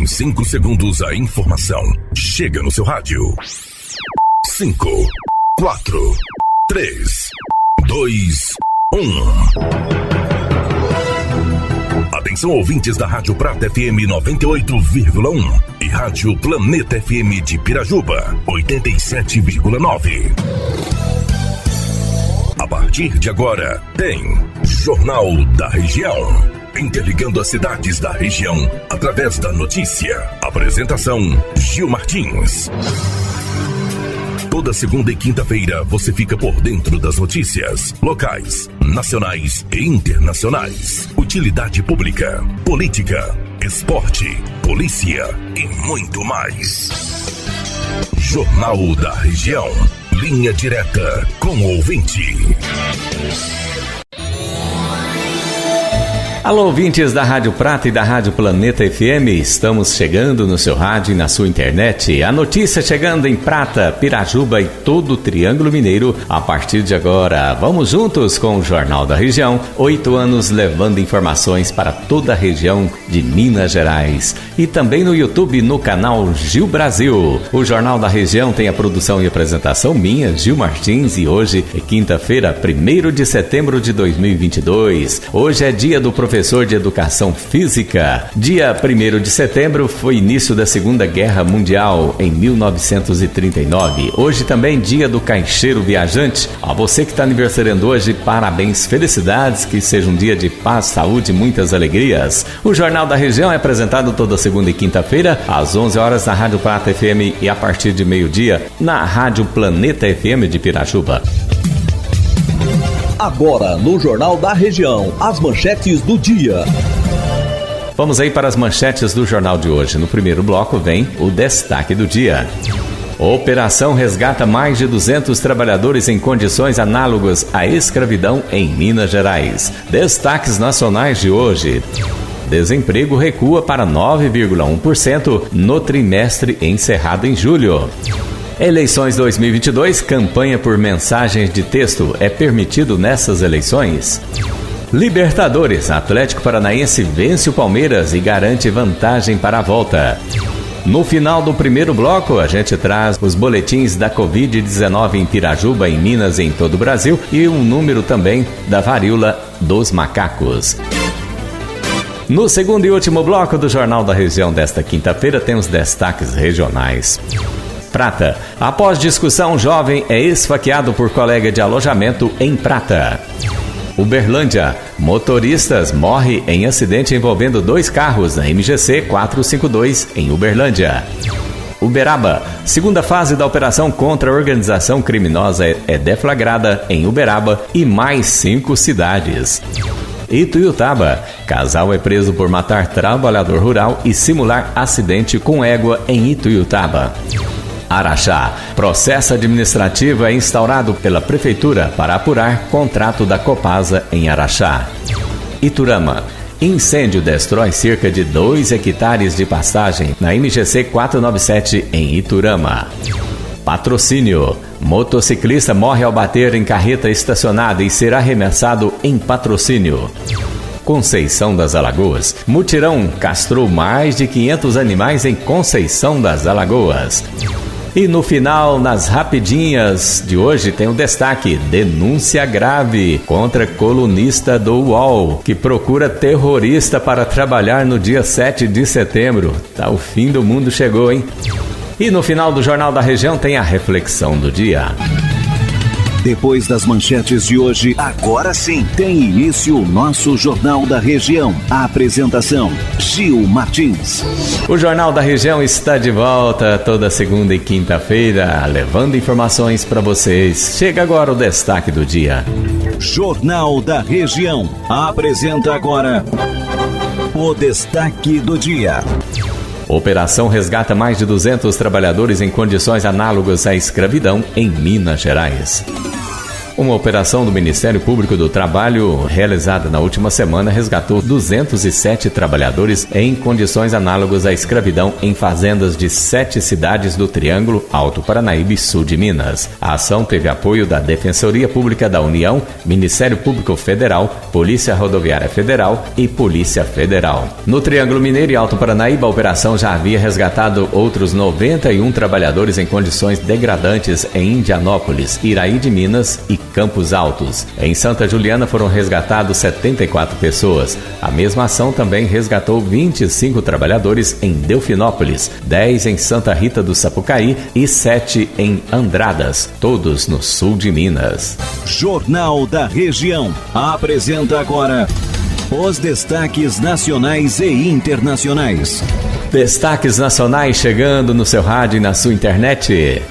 Em 5 segundos a informação chega no seu rádio. 5, 4, 3, 2, 1. Atenção, ouvintes da Rádio Prata FM 98,1 e Rádio Planeta FM de Pirajuba 87,9. A partir de agora tem Jornal da Região, interligando as cidades da região através da notícia. Apresentação Gil Martins. Toda segunda e quinta-feira você fica por dentro das notícias locais, nacionais e internacionais, utilidade pública, política, esporte, polícia e muito mais. Jornal da Região. Linha direta com o ouvinte. Alô, ouvintes da Rádio Prata e da Rádio Planeta FM, estamos chegando no seu rádio e na sua internet. A notícia chegando em Prata, Pirajuba e todo o Triângulo Mineiro a partir de agora. Vamos juntos com o Jornal da Região, 8 anos levando informações para toda a região de Minas Gerais. E também no YouTube, no canal Gil Brasil. O Jornal da Região tem a produção e apresentação minha, Gil Martins, e hoje é quinta-feira, 1º de setembro de 2022. Hoje é dia do professor de Educação Física. Dia 1º de setembro foi início da Segunda Guerra Mundial, em 1939. Hoje também dia do caixeiro viajante. A você que está aniversariando hoje, parabéns, felicidades, que seja um dia de paz, saúde e muitas alegrias. O Jornal da Região é apresentado toda segunda e quinta-feira, às 11 horas na Rádio Prata FM e a partir de meio-dia na Rádio Planeta FM de Pirajuba. Agora, no Jornal da Região, as manchetes do dia. Vamos aí para as manchetes do jornal de hoje. No primeiro bloco vem o destaque do dia. Operação resgata mais de 200 trabalhadores em condições análogas à escravidão em Minas Gerais. Destaques nacionais de hoje. Desemprego recua para 9,1% no trimestre encerrado em julho. Eleições 2022, campanha por mensagens de texto é permitido nessas eleições? Libertadores, Atlético Paranaense vence o Palmeiras e garante vantagem para a volta. No final do primeiro bloco, a gente traz os boletins da Covid-19 em Pirajuba, em Minas e em todo o Brasil e um número também da varíola dos macacos. No segundo e último bloco do Jornal da Região desta quinta-feira tem os destaques regionais. Prata. Após discussão, jovem é esfaqueado por colega de alojamento em Prata. Uberlândia. Motoristas morre em acidente envolvendo 2 carros na MGC 452 em Uberlândia. Uberaba. Segunda fase da operação contra a organização criminosa é deflagrada em Uberaba e mais 5 cidades. Ituiutaba. Casal é preso por matar trabalhador rural e simular acidente com égua em Ituiutaba. Araxá. Processo administrativo é instaurado pela Prefeitura para apurar contrato da Copasa em Araxá. Iturama. Incêndio destrói cerca de 2 hectares de pastagem na MGC 497 em Iturama. Patrocínio. Motociclista morre ao bater em carreta estacionada e será arremessado em Patrocínio. Conceição das Alagoas. Mutirão castrou mais de 500 animais em Conceição das Alagoas. E no final, nas rapidinhas de hoje, tem um destaque: denúncia grave contra colunista do UOL, que procura terrorista para trabalhar no dia 7 de setembro. Tá, o fim do mundo chegou, hein? E no final do Jornal da Região tem a reflexão do dia. Depois das manchetes de hoje, agora sim, tem início o nosso Jornal da Região. A apresentação, Gil Martins. O Jornal da Região está de volta toda segunda e quinta-feira, levando informações para vocês. Chega agora o destaque do dia. Jornal da Região apresenta agora o destaque do dia. Operação resgata mais de 200 trabalhadores em condições análogas à escravidão em Minas Gerais. Uma operação do Ministério Público do Trabalho, realizada na última semana, resgatou 207 trabalhadores em condições análogas à escravidão em fazendas de 7 cidades do Triângulo, Alto Paranaíba e Sul de Minas. A ação teve apoio da Defensoria Pública da União, Ministério Público Federal, Polícia Rodoviária Federal e Polícia Federal. No Triângulo Mineiro e Alto Paranaíba, a operação já havia resgatado outros 91 trabalhadores em condições degradantes em Indianópolis, Iraí de Minas e Campos Altos. Em Santa Juliana foram resgatados 74 pessoas. A mesma ação também resgatou 25 trabalhadores em Delfinópolis, 10 em Santa Rita do Sapucaí e 7 em Andradas, todos no sul de Minas. Jornal da Região apresenta agora os destaques nacionais e internacionais. Destaques nacionais chegando no seu rádio e na sua internet.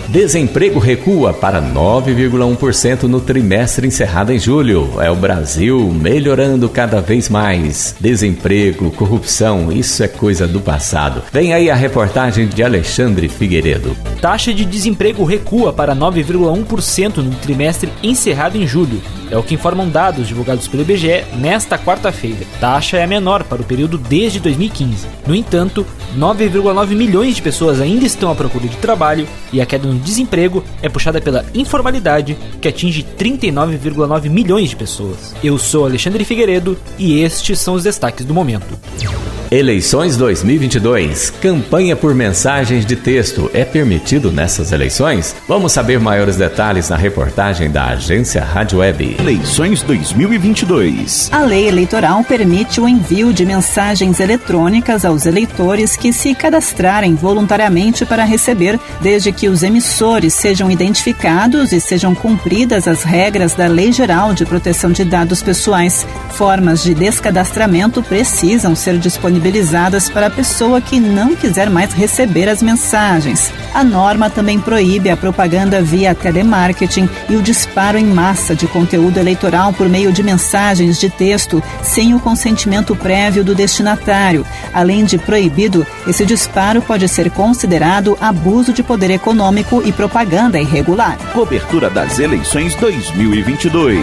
Desemprego recua para 9,1% no trimestre encerrado em julho. É o Brasil melhorando cada vez mais. Desemprego, corrupção, isso é coisa do passado. Vem aí a reportagem de Alexandre Figueiredo. Taxa de desemprego recua para 9,1% no trimestre encerrado em julho. É o que informam dados divulgados pelo IBGE nesta quarta-feira. Taxa é a menor para o período desde 2015. No entanto, 9,9 milhões de pessoas ainda estão à procura de trabalho e a queda no desemprego é puxada pela informalidade, que atinge 39,9 milhões de pessoas. Eu sou Alexandre Figueiredo e estes são os destaques do momento. Eleições 2022. Campanha por mensagens de texto é permitido nessas eleições? Vamos saber maiores detalhes na reportagem da agência Rádio Web. Eleições 2022. A lei eleitoral permite o envio de mensagens eletrônicas aos eleitores que se cadastrarem voluntariamente para receber, desde que os emissores sejam identificados e sejam cumpridas as regras da Lei Geral de Proteção de Dados Pessoais. Formas de descadastramento precisam ser disponibilizadas para a pessoa que não quiser mais receber as mensagens. A norma também proíbe a propaganda via telemarketing e o disparo em massa de conteúdo eleitoral por meio de mensagens de texto sem o consentimento prévio do destinatário. Além de proibido, esse disparo pode ser considerado abuso de poder econômico e propaganda irregular. Cobertura das eleições 2022.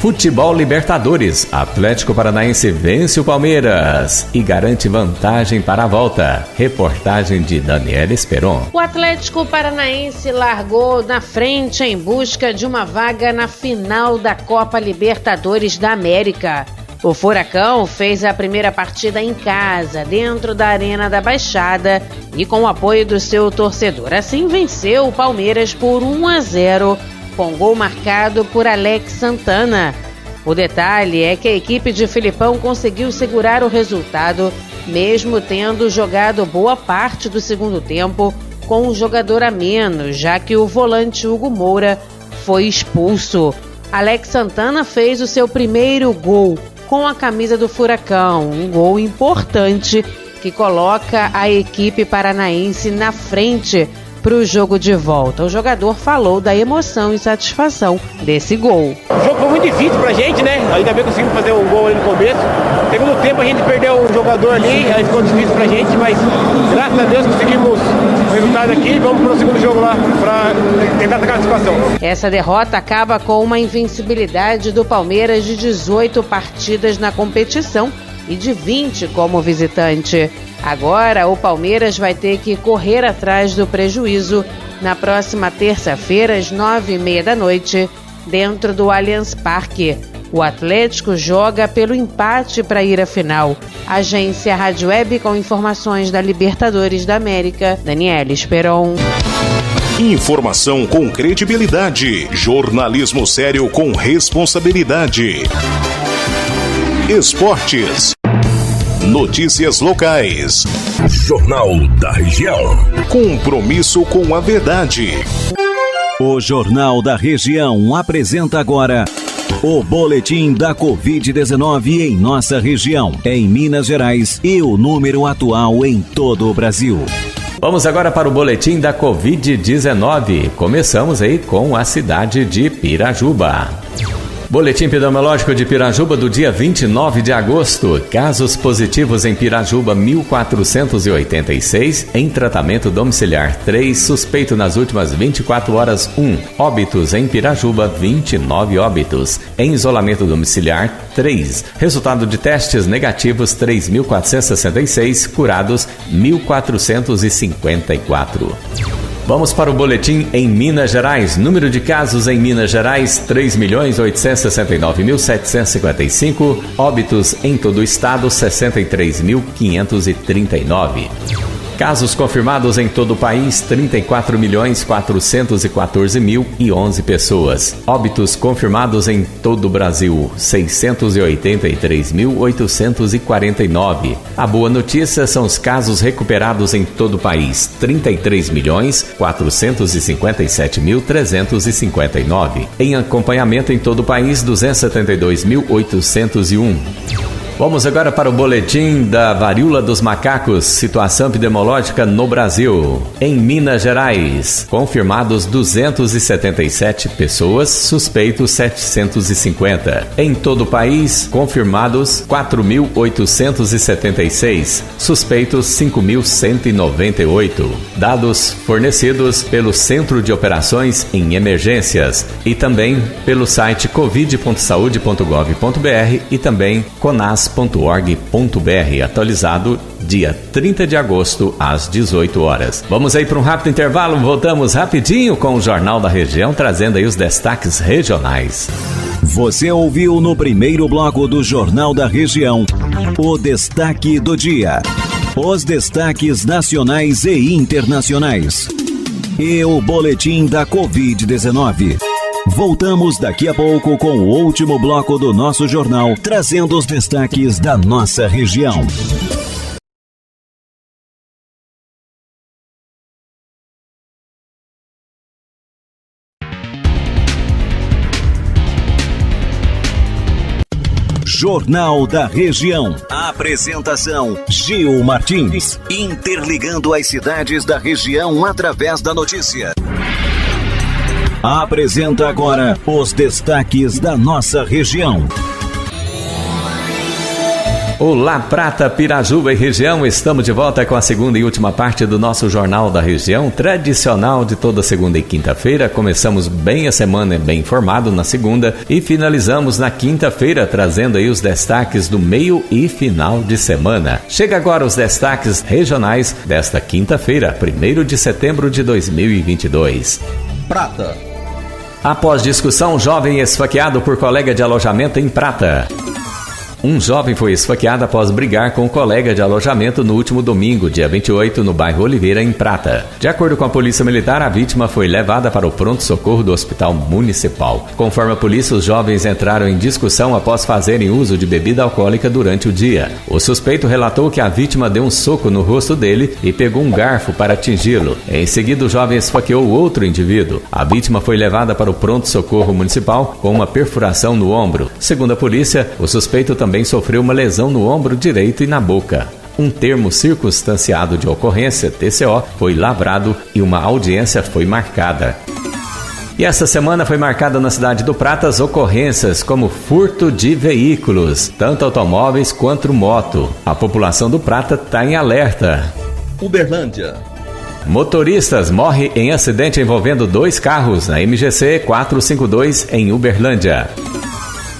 Futebol Libertadores. Atlético Paranaense vence o Palmeiras e garante vantagem para a volta. Reportagem de Daniela Esperon. O Atlético Paranaense largou na frente em busca de uma vaga na final da Copa Libertadores da América. O Furacão fez a primeira partida em casa, dentro da Arena da Baixada e com o apoio do seu torcedor. Assim venceu o Palmeiras por 1-0. com gol marcado por Alex Santana. O detalhe é que a equipe de Filipão conseguiu segurar o resultado, mesmo tendo jogado boa parte do segundo tempo com um jogador a menos, já que o volante Hugo Moura foi expulso. Alex Santana fez o seu primeiro gol com a camisa do Furacão, um gol importante que coloca a equipe paranaense na frente para o jogo de volta. O jogador falou da emoção e satisfação desse gol. O jogo foi muito difícil pra gente, né? Ainda bem que conseguimos fazer um gol ali no começo. Segundo tempo a gente perdeu um jogador ali, aí ficou difícil pra gente, mas graças a Deus conseguimos o resultado aqui e vamos pro segundo jogo lá pra tentar essa classificação. Essa derrota acaba com uma invencibilidade do Palmeiras de 18 partidas na competição e de 20 como visitante. Agora o Palmeiras vai ter que correr atrás do prejuízo na próxima terça-feira, às 9h30 da noite, dentro do Allianz Parque. O Atlético joga pelo empate para ir à final. Agência Rádio Web com informações da Libertadores da América, Daniela Esperon. Informação com credibilidade. Jornalismo sério com responsabilidade. Esportes. Notícias locais. Jornal da Região. Compromisso com a verdade. O Jornal da Região apresenta agora o boletim da Covid-19 em nossa região, em Minas Gerais e o número atual em todo o Brasil. Vamos agora para o boletim da Covid-19. Começamos aí com a cidade de Pirajuba. Boletim epidemiológico de Pirajuba do dia 29 de agosto. Casos positivos em Pirajuba, 1.486. Em tratamento domiciliar, 3. Suspeito nas últimas 24 horas, 1. Óbitos em Pirajuba, 29 óbitos. Em isolamento domiciliar, 3. Resultado de testes negativos, 3.466. Curados, 1.454. Vamos para o boletim em Minas Gerais. Número de casos em Minas Gerais, 3.869.755. Óbitos em todo o estado, 63.539. Casos confirmados em todo o país, 34.414.011 pessoas. Óbitos confirmados em todo o Brasil, 683.849. A boa notícia são os casos recuperados em todo o país, 33.457.359. Em acompanhamento em todo o país, 272.801. Vamos agora para o boletim da varíola dos macacos, situação epidemiológica no Brasil. Em Minas Gerais, confirmados 277 pessoas, suspeitos 750. Em todo o país, confirmados 4.876, suspeitos 5.198. Dados fornecidos pelo Centro de Operações em Emergências e também pelo site covid.saude.gov.br e também conas.org.br, atualizado dia 30 de agosto às 18 horas. Vamos aí para um rápido intervalo, voltamos rapidinho com o Jornal da Região, trazendo aí os destaques regionais. Você ouviu no primeiro bloco do Jornal da Região o destaque do dia, os destaques nacionais e internacionais e o boletim da Covid-19. Voltamos daqui a pouco com o último bloco do nosso jornal, trazendo os destaques da nossa região. Jornal da Região. Apresentação: Gil Martins. Interligando as cidades da região através da notícia. Apresenta agora os destaques da nossa região. Olá, Prata, Pirajuba e região, estamos de volta com a segunda e última parte do nosso Jornal da Região, tradicional de toda segunda e quinta-feira. Começamos bem a semana, bem informado na segunda e finalizamos na quinta-feira, trazendo aí os destaques do meio e final de semana. Chega agora os destaques regionais desta quinta-feira, 1º de setembro de 2022. Prata. Após discussão, jovem esfaqueado por colega de alojamento em Prata. Um jovem foi esfaqueado após brigar com um colega de alojamento no último domingo, dia 28, no bairro Oliveira, em Prata. De acordo com a Polícia Militar, a vítima foi levada para o pronto-socorro do Hospital Municipal. Conforme a polícia, os jovens entraram em discussão após fazerem uso de bebida alcoólica durante o dia. O suspeito relatou que a vítima deu um soco no rosto dele e pegou um garfo para atingi-lo. Em seguida, o jovem esfaqueou outro indivíduo. A vítima foi levada para o pronto-socorro municipal com uma perfuração no ombro. Segundo a polícia, o suspeito também sofreu uma lesão no ombro direito e na boca. Um termo circunstanciado de ocorrência, TCO, foi lavrado e uma audiência foi marcada. E essa semana foi marcada na cidade do Prata as ocorrências como furto de veículos, tanto automóveis quanto moto. A população do Prata está em alerta. Uberlândia. Motoristas morrem em acidente envolvendo 2 carros na MGC 452 em Uberlândia.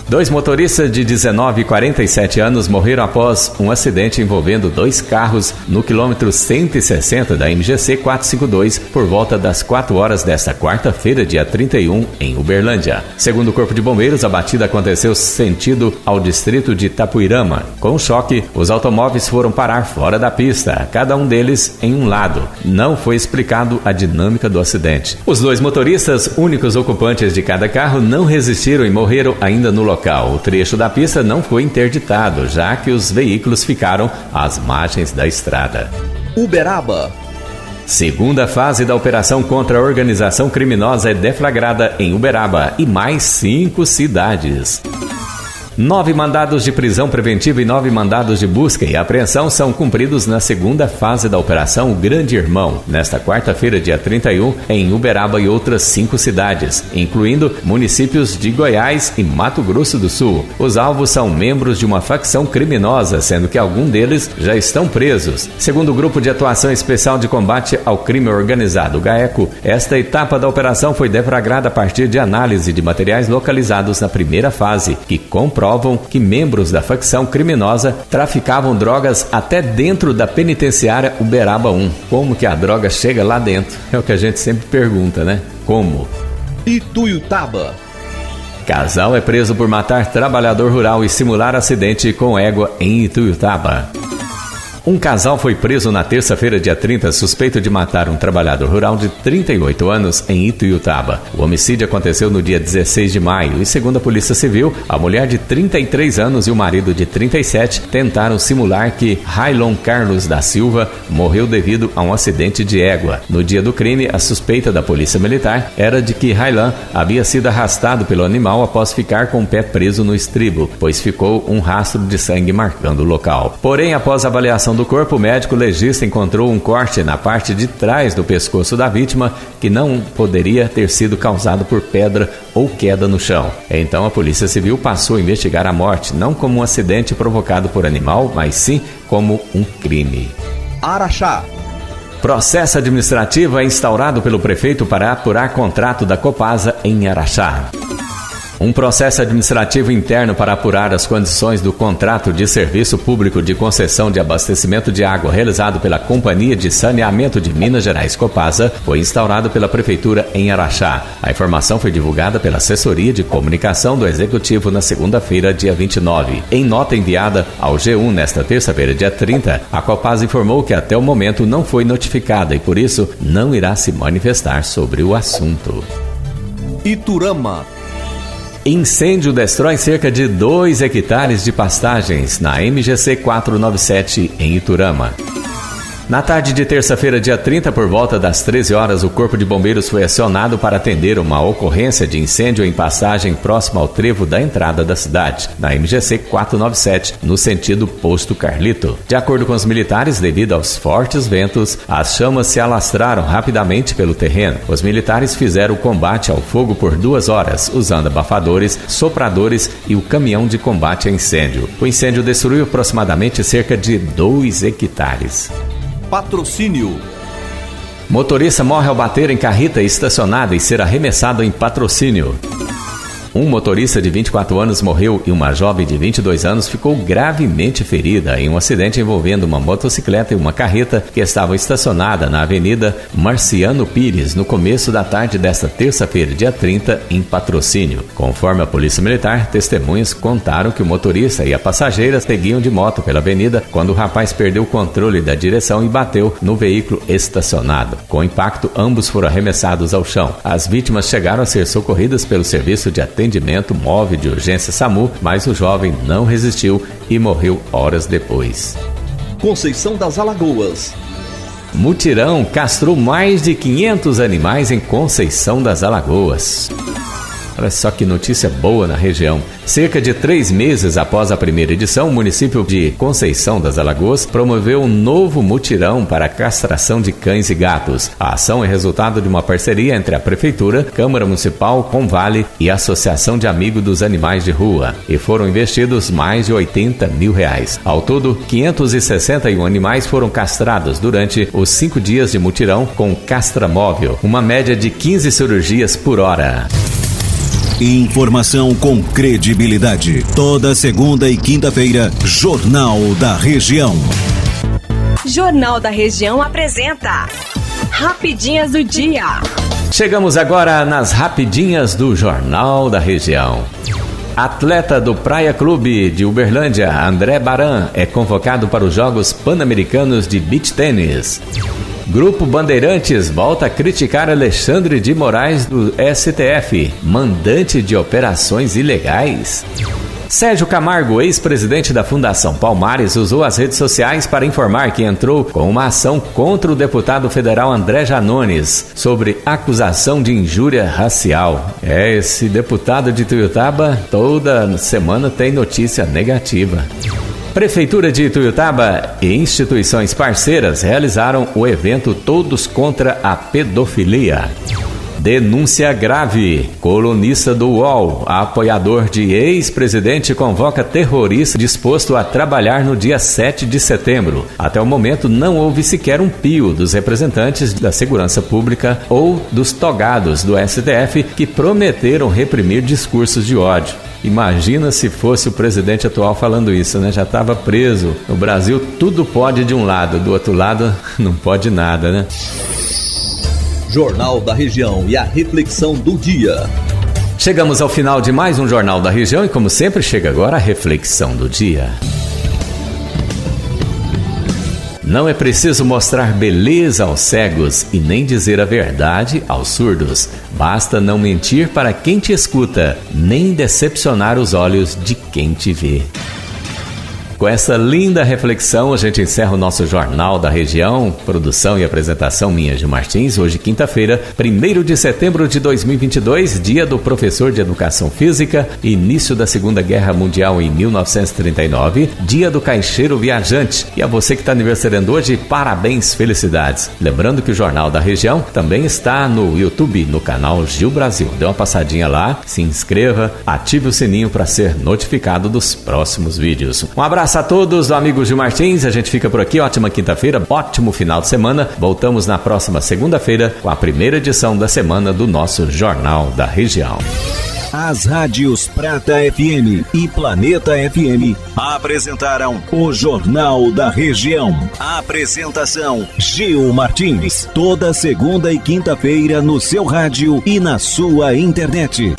2 motoristas de 19 e 47 anos morreram após um acidente envolvendo 2 carros no quilômetro 160 da MGC 452 por volta das 4 horas desta quarta-feira, dia 31, em Uberlândia. Segundo o Corpo de Bombeiros, a batida aconteceu sentido ao distrito de Itapuirama. Com o choque, os automóveis foram parar fora da pista, cada um deles em um lado. Não foi explicado a dinâmica do acidente. Os 2 motoristas, únicos ocupantes de cada carro, não resistiram e morreram ainda no local. O trecho da pista não foi interditado, já que os veículos ficaram às margens da estrada. Uberaba. Segunda fase da operação contra a organização criminosa é deflagrada em Uberaba e mais 5 cidades. 9 mandados de prisão preventiva e 9 mandados de busca e apreensão são cumpridos na segunda fase da Operação Grande Irmão, nesta quarta-feira, dia 31, em Uberaba e outras 5 cidades, incluindo municípios de Goiás e Mato Grosso do Sul. Os alvos são membros de uma facção criminosa, sendo que alguns deles já estão presos. Segundo o Grupo de Atuação Especial de Combate ao Crime Organizado, GAECO, esta etapa da operação foi deflagrada a partir de análise de materiais localizados na primeira fase, que comprovam que membros da facção criminosa traficavam drogas até dentro da penitenciária Uberaba 1. Como que a droga chega lá dentro? É o que a gente sempre pergunta, né? Como? Ituiutaba. Casal é preso por matar trabalhador rural e simular acidente com égua em Ituiutaba. Um casal foi preso na terça-feira, dia 30, suspeito de matar um trabalhador rural de 38 anos em Ituiutaba. O homicídio aconteceu no dia 16 de maio e, segundo a Polícia Civil, a mulher de 33 anos e o marido de 37 tentaram simular que Railon Carlos da Silva morreu devido a um acidente de égua. No dia do crime, a suspeita da Polícia Militar era de que Railon havia sido arrastado pelo animal após ficar com o pé preso no estribo, pois ficou um rastro de sangue marcando o local. Porém, após a avaliação do corpo, o médico legista encontrou um corte na parte de trás do pescoço da vítima que não poderia ter sido causado por pedra ou queda no chão. Então a Polícia Civil passou a investigar a morte não como um acidente provocado por animal, mas sim como um crime. Araxá. Processo administrativo é instaurado pelo prefeito para apurar contrato da Copasa em Araxá. Um processo administrativo interno para apurar as condições do contrato de serviço público de concessão de abastecimento de água realizado pela Companhia de Saneamento de Minas Gerais, Copasa, foi instaurado pela Prefeitura em Araxá. A informação foi divulgada pela Assessoria de Comunicação do Executivo na segunda-feira, dia 29. Em nota enviada ao G1 nesta terça-feira, dia 30, a Copasa informou que até o momento não foi notificada e, por isso, não irá se manifestar sobre o assunto. Iturama. Incêndio destrói cerca de 2 hectares de pastagens na MGC 497 em Iturama. Na tarde de terça-feira, dia 30, por volta das 13 horas, o Corpo de Bombeiros foi acionado para atender uma ocorrência de incêndio em passagem próxima ao trevo da entrada da cidade, na MGC 497, no sentido Posto Carlito. De acordo com os militares, devido aos fortes ventos, as chamas se alastraram rapidamente pelo terreno. Os militares fizeram o combate ao fogo por 2 horas, usando abafadores, sopradores e o caminhão de combate a incêndio. O incêndio destruiu aproximadamente cerca de 2 hectares. Patrocínio. Motorista morre ao bater em carreta estacionada e ser arremessado em Patrocínio. Um motorista de 24 anos morreu e uma jovem de 22 anos ficou gravemente ferida em um acidente envolvendo uma motocicleta e uma carreta que estavam estacionada na Avenida Marciano Pires no começo da tarde desta terça-feira, dia 30, em Patrocínio. Conforme a Polícia Militar, testemunhas contaram que o motorista e a passageira seguiam de moto pela avenida quando o rapaz perdeu o controle da direção e bateu no veículo estacionado. Com o impacto, ambos foram arremessados ao chão. As vítimas chegaram a ser socorridas pelo serviço de atendimento móvel de urgência SAMU, mas o jovem não resistiu e morreu horas depois. Conceição das Alagoas. Mutirão castrou mais de 500 animais em Conceição das Alagoas. Olha só que notícia boa na região. Cerca de 3 meses após a primeira edição, o município de Conceição das Alagoas promoveu um novo mutirão para a castração de cães e gatos. A ação é resultado de uma parceria entre a Prefeitura, Câmara Municipal, Convale e a Associação de Amigos dos Animais de Rua. E foram investidos mais de R$80 mil. Ao todo, 561 animais foram castrados durante os 5 dias de mutirão com castramóvel, uma média de 15 cirurgias por hora. Informação com credibilidade. Toda segunda e quinta-feira, Jornal da Região. Jornal da Região apresenta Rapidinhas do Dia. Chegamos agora nas Rapidinhas do Jornal da Região. Atleta do Praia Clube de Uberlândia, André Baran, é convocado para os Jogos Pan-Americanos de Beach Tênis. Grupo Bandeirantes volta a criticar Alexandre de Moraes do STF, mandante de operações ilegais. Sérgio Camargo, ex-presidente da Fundação Palmares, usou as redes sociais para informar que entrou com uma ação contra o deputado federal André Janones sobre acusação de injúria racial. Esse deputado de Ituiutaba toda semana tem notícia negativa. Prefeitura de Ituiutaba e instituições parceiras realizaram o evento Todos contra a Pedofilia. Denúncia grave. Colunista do UOL, apoiador de ex-presidente, convoca terrorista disposto a trabalhar no dia 7 de setembro. Até o momento não houve sequer um pio dos representantes da segurança pública ou dos togados do STF que prometeram reprimir discursos de ódio. Imagina se fosse o presidente atual falando isso, né? Já estava preso. No Brasil tudo pode de um lado, do outro lado não pode nada, né? Jornal da Região e a reflexão do dia. Chegamos ao final de mais um Jornal da Região e, como sempre, chega agora a reflexão do dia. Não é preciso mostrar beleza aos cegos e nem dizer a verdade aos surdos. Basta não mentir para quem te escuta, nem decepcionar os olhos de quem te vê. Com essa linda reflexão, a gente encerra o nosso Jornal da Região, produção e apresentação minha, Gil Martins. Hoje, quinta-feira, 1º de setembro de 2022, dia do professor de Educação Física, início da Segunda Guerra Mundial em 1939, dia do caixeiro viajante. E a você que está aniversariando hoje, parabéns, felicidades. Lembrando que o Jornal da Região também está no YouTube, no canal Gil Brasil. Dê uma passadinha lá, se inscreva, ative o sininho para ser notificado dos próximos vídeos. Um abraço a todos, do amigo Gil Martins, a gente fica por aqui, ótima quinta-feira, ótimo final de semana, voltamos na próxima segunda-feira com a primeira edição da semana do nosso Jornal da Região. As rádios Prata FM e Planeta FM apresentaram o Jornal da Região. Apresentação Gil Martins, toda segunda e quinta-feira no seu rádio e na sua internet.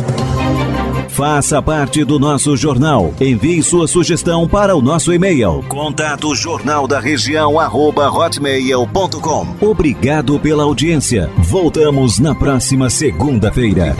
Faça parte do nosso jornal. Envie sua sugestão para o nosso e-mail. Contato jornaldaregião@hotmail.com. Obrigado pela audiência. Voltamos na próxima segunda-feira.